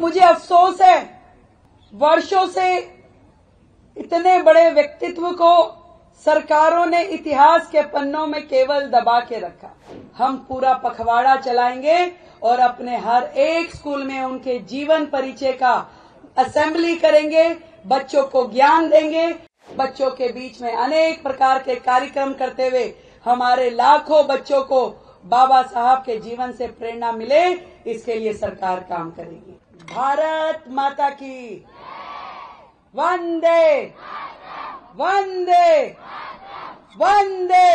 मुझे अफसोस है, वर्षों से इतने बड़े व्यक्तित्व को सरकारों ने इतिहास के पन्नों में केवल दबा के रखा। हम पूरा पखवाड़ा चलाएंगे और अपने हर एक स्कूल में उनके जीवन परिचय का असेंबली करेंगे, बच्चों को ज्ञान देंगे, बच्चों के बीच में अनेक प्रकार के कार्यक्रम करते हुए हमारे लाखों बच्चों को बाबा साहब के जीवन से प्रेरणा मिले, इसके लिए सरकार काम करेगी। भारत माता की वंदे वंदे वंदे।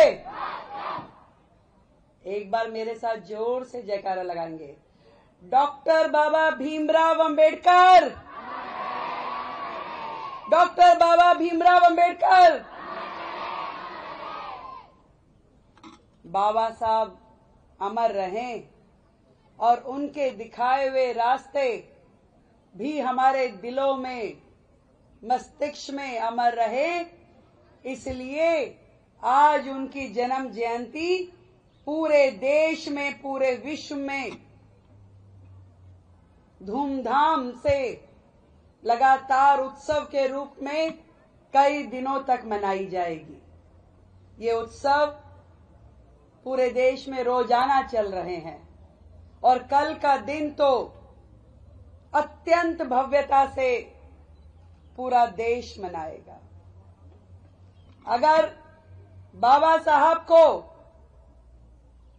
एक बार मेरे साथ जोर से जयकारा लगाएंगे। डॉक्टर बाबा भीमराव अंबेडकर, डॉक्टर बाबा भीमराव अंबेडकर। बाबा साहब अमर रहें और उनके दिखाए हुए रास्ते भी हमारे दिलों में, मस्तिष्क में अमर रहे। इसलिए आज उनकी जन्म जयंती पूरे देश में, पूरे विश्व में धूमधाम से लगातार उत्सव के रूप में कई दिनों तक मनाई जाएगी। ये उत्सव पूरे देश में रोजाना चल रहे हैं और कल का दिन तो अत्यंत भव्यता से पूरा देश मनाएगा। अगर बाबा साहब को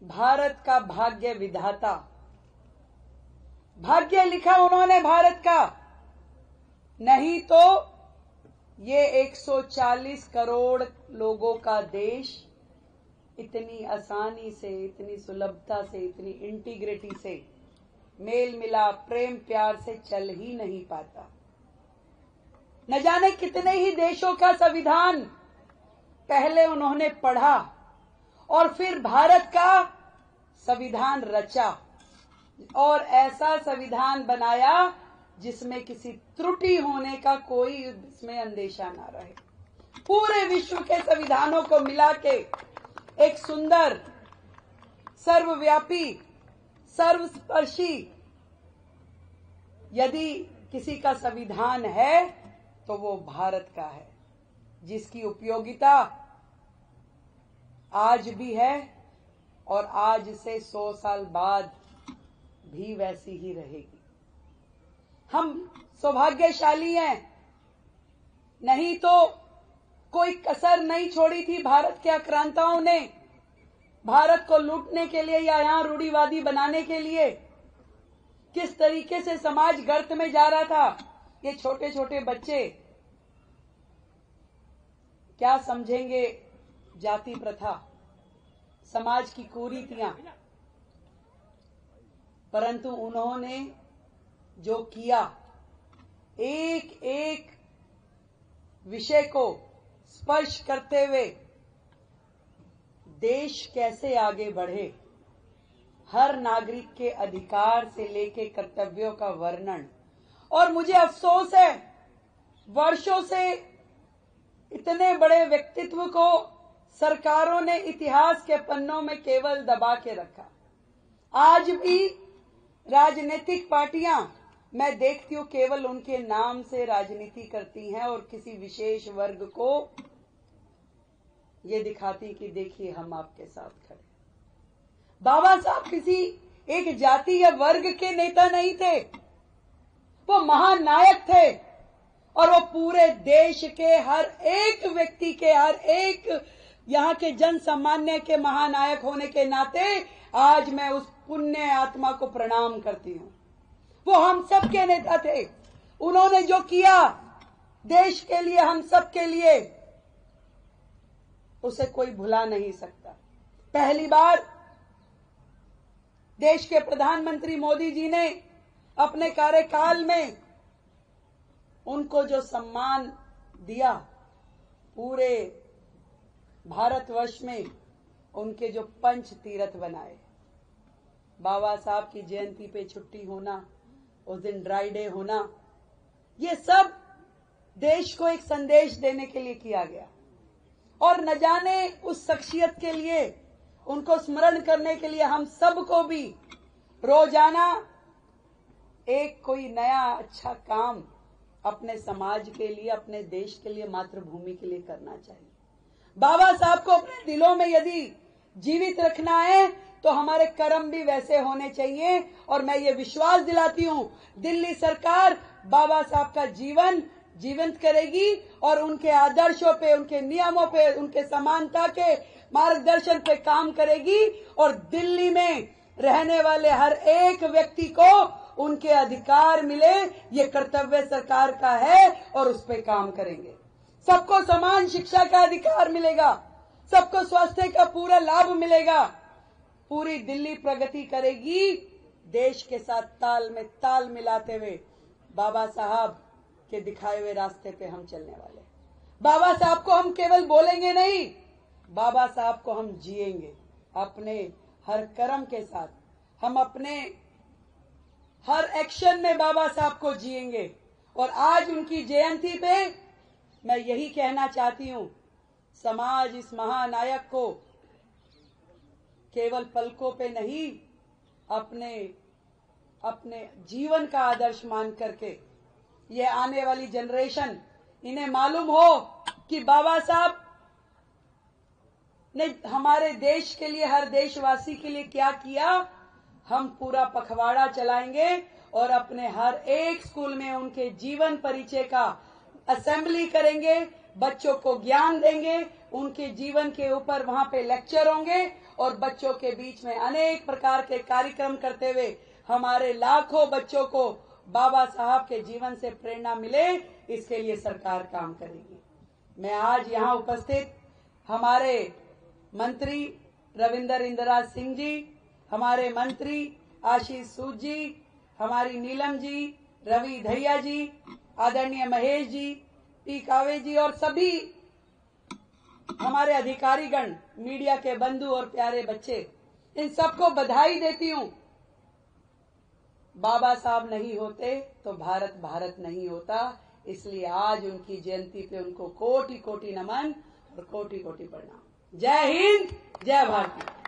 भारत का भाग्य विधाता, भाग्य लिखा उन्होंने भारत का, नहीं तो ये 140 करोड़ लोगों का देश इतनी आसानी से, इतनी सुलभता से, इतनी इंटीग्रिटी से, मेल मिलाप, प्रेम प्यार से चल ही नहीं पाता। न जाने कितने ही देशों का संविधान पहले उन्होंने पढ़ा और फिर भारत का संविधान रचा और ऐसा संविधान बनाया जिसमें किसी त्रुटि होने का कोई इसमें अंदेशा ना रहे। पूरे विश्व के संविधानों को मिला के एक सुंदर, सर्वव्यापी, सर्वस्पर्शी यदि किसी का संविधान है तो वो भारत का है, जिसकी उपयोगिता आज भी है और आज से 100 साल बाद भी वैसी ही रहेगी। हम सौभाग्यशाली हैं, नहीं तो कोई कसर नहीं छोड़ी थी भारत के आक्रांताओं ने भारत को लूटने के लिए या यहां रूढ़िवादी बनाने के लिए। किस तरीके से समाज गर्त में जा रहा था। ये छोटे छोटे बच्चे क्या समझेंगे जाति प्रथा, समाज की कुरीतियां, परंतु उन्होंने जो किया, एक एक विषय को स्पर्श करते हुए देश कैसे आगे बढ़े, हर नागरिक के अधिकार से लेके कर्तव्यों का वर्णन। और मुझे अफसोस है, वर्षों से इतने बड़े व्यक्तित्व को सरकारों ने इतिहास के पन्नों में केवल दबा के रखा। आज भी राजनीतिक पार्टियां, मैं देखती हूं, केवल उनके नाम से राजनीति करती हैं और किसी विशेष वर्ग को ये दिखाती कि देखिए हम आपके साथ खड़े। बाबा साहब किसी एक जाति या वर्ग के नेता नहीं थे, वो महानायक थे और वो पूरे देश के हर एक व्यक्ति के, हर एक यहाँ के जन सामान्य के महानायक होने के नाते आज मैं उस पुण्य आत्मा को प्रणाम करती हूं। वो हम सब के नेता थे। उन्होंने जो किया देश के लिए, हम सब के लिए, उसे कोई भुला नहीं सकता। पहली बार देश के प्रधानमंत्री मोदी जी ने अपने कार्यकाल में उनको जो सम्मान दिया, पूरे भारतवर्ष में उनके जो पंच तीर्थ बनाए, बाबा साहब की जयंती पे छुट्टी होना, उस दिन ड्राई डे होना, ये सब देश को एक संदेश देने के लिए किया गया। और न जाने उस शख्सियत के लिए, उनको स्मरण करने के लिए हम सबको भी रोजाना एक कोई नया अच्छा काम अपने समाज के लिए, अपने देश के लिए, मातृभूमि के लिए करना चाहिए। बाबा साहब को अपने दिलों में यदि जीवित रखना है तो हमारे कर्म भी वैसे होने चाहिए। और मैं ये विश्वास दिलाती हूं, दिल्ली सरकार बाबा साहब का जीवन जीवंत करेगी और उनके आदर्शों पे, उनके नियमों पे, उनके समानता के मार्गदर्शन पे काम करेगी। और दिल्ली में रहने वाले हर एक व्यक्ति को उनके अधिकार मिले, ये कर्तव्य सरकार का है और उस पे काम करेंगे। सबको समान शिक्षा का अधिकार मिलेगा, सबको स्वास्थ्य का पूरा लाभ मिलेगा। पूरी दिल्ली प्रगति करेगी, देश के साथ ताल में ताल मिलाते हुए बाबा साहब के दिखाए हुए रास्ते पे हम चलने वाले। बाबा साहब को हम केवल बोलेंगे नहीं, बाबा साहब को हम जिएंगे अपने हर कर्म के साथ। हम अपने हर एक्शन में बाबा साहब को जिएंगे। और आज उनकी जयंती पे मैं यही कहना चाहती हूं, समाज इस महानायक को केवल पलकों पे नहीं, अपने जीवन का आदर्श मान करके ये आने वाली जनरेशन, इन्हें मालूम हो कि बाबा साहब ने हमारे देश के लिए, हर देशवासी के लिए क्या किया। हम पूरा पखवाड़ा चलाएंगे और अपने हर एक स्कूल में उनके जीवन परिचय का असेंबली करेंगे, बच्चों को ज्ञान देंगे, उनके जीवन के ऊपर वहां पे लेक्चर होंगे और बच्चों के बीच में अनेक प्रकार के कार्यक्रम करते हुए हमारे लाखों बच्चों को बाबा साहब के जीवन से प्रेरणा मिले, इसके लिए सरकार काम करेगी। मैं आज यहाँ उपस्थित हमारे मंत्री रविंदर इंदिरा सिंह जी, हमारे मंत्री आशीष सूद जी, हमारी नीलम जी, रवि धैया जी, आदरणीय महेश जी, पी कावे जी और सभी हमारे अधिकारीगण, मीडिया के बंधु और प्यारे बच्चे, इन सबको बधाई देती हूं। बाबा साहब नहीं होते तो भारत भारत नहीं होता। इसलिए आज उनकी जयंती पे उनको कोटि कोटि नमन और कोटि कोटि प्रणाम। जय हिंद, जय भारत।